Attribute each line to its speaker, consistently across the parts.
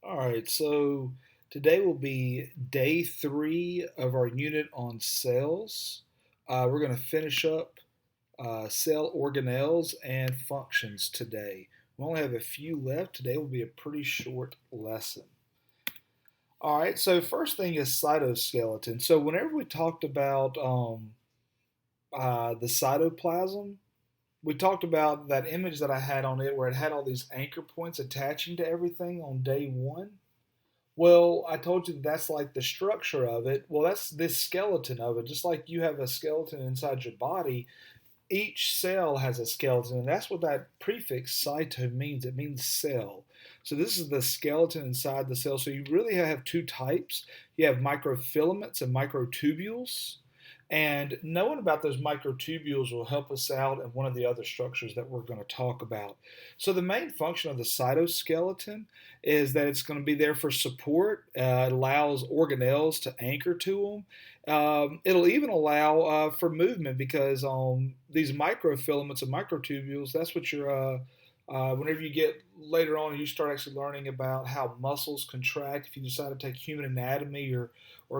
Speaker 1: All right, so today will be day 3 of our unit on cells. We're going to finish up cell organelles and functions today. We only have a few left. Today will be a pretty short lesson. All right, so first thing is cytoskeleton. So whenever we talked about the cytoplasm, we talked about that image that I had on it where it had all these anchor points attaching to everything on day 1. Well, I told you that's like the structure of it. Well, that's this skeleton of it. Just like you have a skeleton inside your body, each cell has a skeleton, and that's what that prefix cyto means. It means cell. So this is the skeleton inside the cell. So you really have two types. You have microfilaments and microtubules. And knowing about those microtubules will help us out in one of the other structures that we're going to talk about. So the main function of the cytoskeleton is that it's going to be there for support. It allows organelles to anchor to them. It'll even allow for movement because these microfilaments and microtubules, that's what whenever you get later on, you start actually learning about how muscles contract. If you decide to take human anatomy or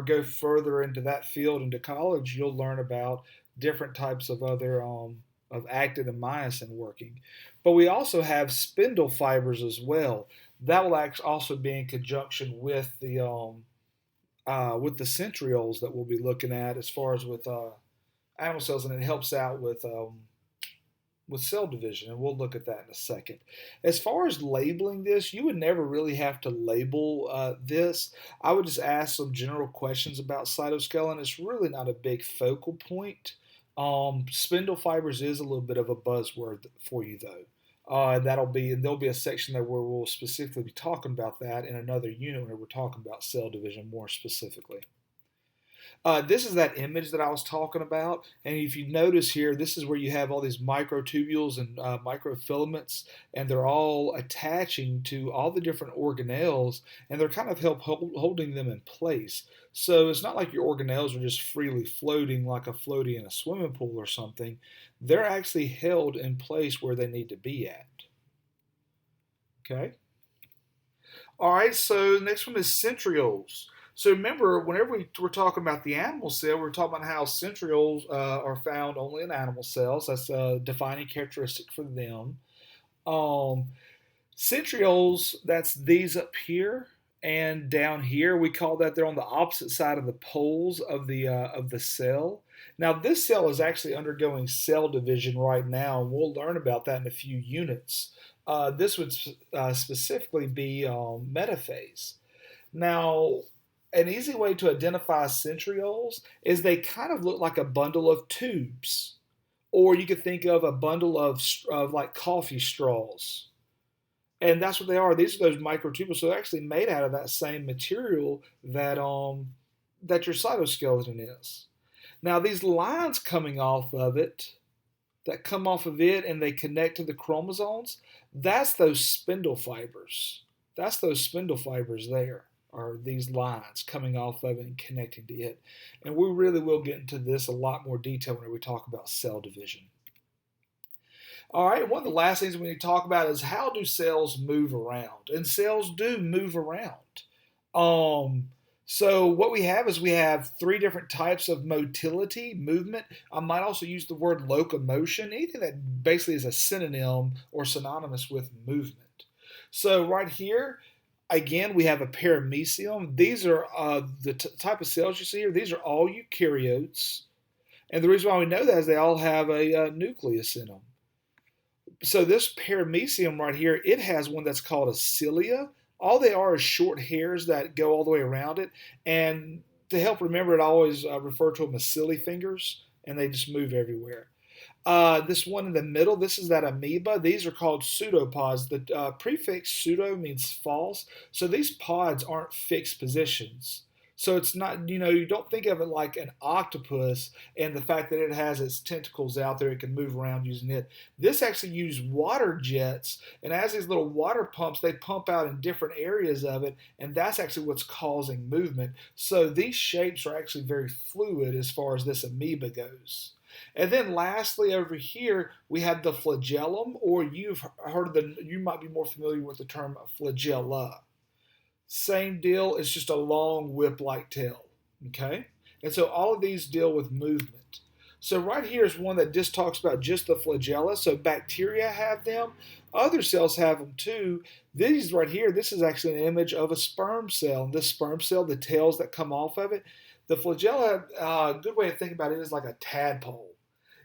Speaker 1: go further into that field into college, you'll learn about different types of other of actin and myosin working. But we also have spindle fibers as well. That will also be in conjunction with the centrioles that we'll be looking at as far as with animal cells, and it helps out with cell division, and we'll look at that in a second. As far as labeling this, you would never really have to label this. I would just ask some general questions about cytoskeleton. It's really not a big focal point. Spindle fibers is a little bit of a buzzword for you, though. And there'll be a section there where we'll specifically be talking about that in another unit where we're talking about cell division more specifically. This is that image that I was talking about. And if you notice here, this is where you have all these microtubules and microfilaments, and they're all attaching to all the different organelles, and they're kind of holding them in place. So it's not like your organelles are just freely floating like a floaty in a swimming pool or something. They're actually held in place where they need to be at. Okay? All right, so the next one is centrioles. So remember, whenever we're talking about the animal cell, we're talking about how centrioles are found only in animal cells. That's a defining characteristic for them. Um, Centrioles, that's these up here and down here. We call that they're on the opposite side of the poles of the cell. Now, this cell is actually undergoing cell division right now, and we'll learn about that in a few units. This would specifically be metaphase. Now, an easy way to identify centrioles is they kind of look like a bundle of tubes, or you could think of a bundle of like coffee straws. And that's what they are. These are those microtubules. So they're actually made out of that same material that your cytoskeleton is. Now these lines coming off of it that come off of it and they connect to the chromosomes, that's those spindle fibers. That's those spindle fibers there, are these lines coming off of it and connecting to it. And we really will get into this a lot more detail when we talk about cell division. All right, one of the last things we need to talk about is how do cells move around? And cells do move around. Um, so what we have is we have three different types of motility, movement. I might also use the word locomotion, anything that basically is a synonym or synonymous with movement. So right here, again, we have a paramecium. These are type of cells you see here. These are all eukaryotes. And the reason why we know that is they all have a nucleus in them. So this paramecium right here, it has one that's called a cilia. All they are is short hairs that go all the way around it. And to help remember it, I always refer to them as silly fingers, and they just move everywhere. This one in the middle, this is that amoeba. These are called pseudopods. The prefix pseudo means false. So these pods aren't fixed positions. So it's not, you don't think of it like an octopus and the fact that it has its tentacles out there, it can move around using it. This actually uses water jets, and as these little water pumps, they pump out in different areas of it, and that's actually what's causing movement. So these shapes are actually very fluid as far as this amoeba goes. And then lastly, over here, we have the flagellum, or you might be more familiar with the term flagella. Same deal, it's just a long whip-like tail, okay? And so all of these deal with movement. So right here is one that just talks about just the flagella. So bacteria have them. Other cells have them too. These right here, this is actually an image of a sperm cell. And this sperm cell, the tails that come off of it, the flagella, a good way to think about it is like a tadpole.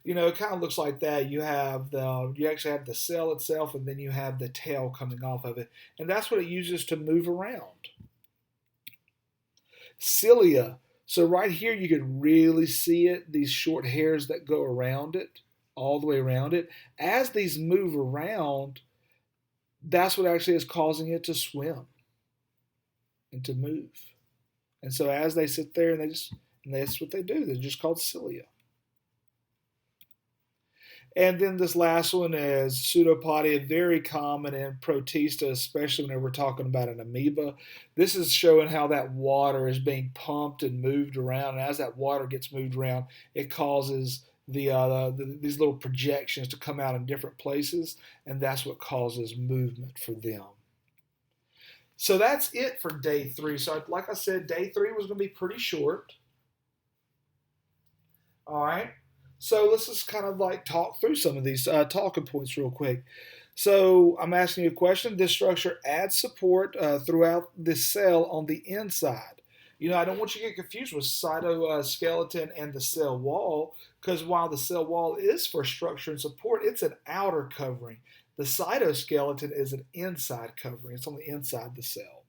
Speaker 1: You know, it kind of looks like that. You actually have the cell itself, and then you have the tail coming off of it, and that's what it uses to move around. Cilia. So right here, you can really see it. These short hairs that go around it, all the way around it. As these move around, that's what actually is causing it to swim and to move. And so as they sit there, and that's what they do. They're just called cilia. And then this last one is pseudopodia, very common in protista, especially whenever we're talking about an amoeba. This is showing how that water is being pumped and moved around. And as that water gets moved around, it causes these little projections to come out in different places, and that's what causes movement for them. So that's it for day 3. So like I said, day 3 was going to be pretty short. All right. So let's just kind of like talk through some of these talking points real quick. So I'm asking you a question. This structure adds support throughout the cell on the inside. You know, I don't want you to get confused with cytoskeleton and the cell wall, because while the cell wall is for structure and support, it's an outer covering. The cytoskeleton is an inside covering. It's on the inside the cell,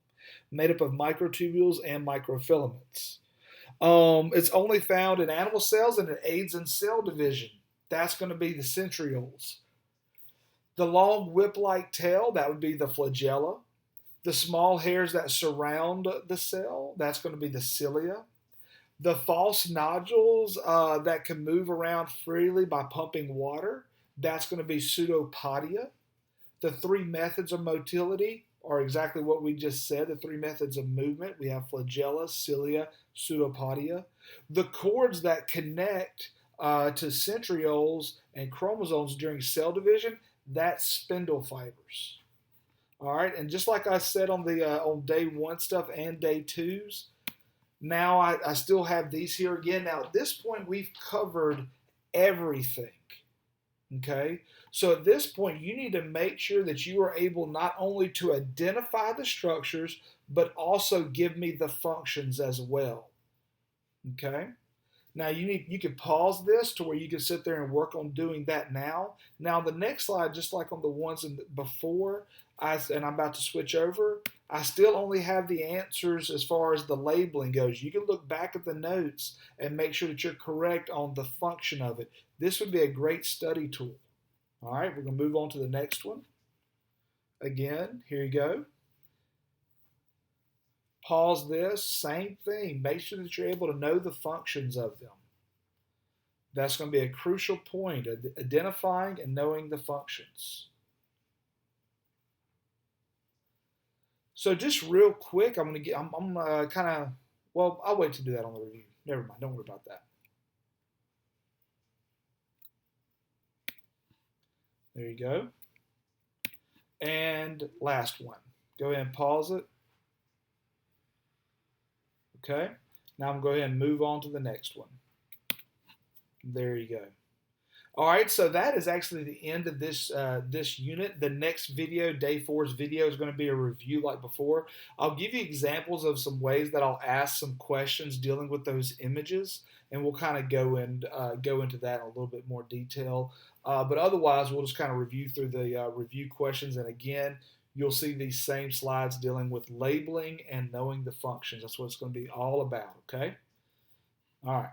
Speaker 1: made up of microtubules and microfilaments. It's only found in animal cells, and it aids in cell division. That's going to be the centrioles. The long whip-like tail, that would be the flagella. The small hairs that surround the cell, that's going to be the cilia. The false nodules that can move around freely by pumping water, that's going to be pseudopodia. The 3 methods of motility are exactly what we just said, the 3 methods of movement. We have flagella, cilia, pseudopodia. The cords that connect to centrioles and chromosomes during cell division, that's spindle fibers. All right, and just like I said on the on day 1 stuff and day 2's, now I still have these here again. Now at this point, we've covered everything. Okay, so at this point, you need to make sure that you are able not only to identify the structures, but also give me the functions as well. Okay, now you can pause this to where you can sit there and work on doing that now. Now the next slide, just like on the ones before, and I'm about to switch over, I still only have the answers as far as the labeling goes. You can look back at the notes and make sure that you're correct on the function of it. This would be a great study tool. All right, we're going to move on to the next one. Again, here you go. Pause this, same thing. Make sure that you're able to know the functions of them. That's going to be a crucial point, identifying and knowing the functions. So just real quick, I'm kind of, well, I'll wait to do that on the review. Never mind, don't worry about that. There you go. And last one. Go ahead and pause it. Okay. Now I'm going to go ahead and move on to the next one. There you go. All right, so that is actually the end of this this unit. The next video, day 4's video, is going to be a review like before. I'll give you examples of some ways that I'll ask some questions dealing with those images, and we'll kind of go into that in a little bit more detail. But otherwise, we'll just kind of review through the review questions, and again, you'll see these same slides dealing with labeling and knowing the functions. That's what it's going to be all about, okay? All right.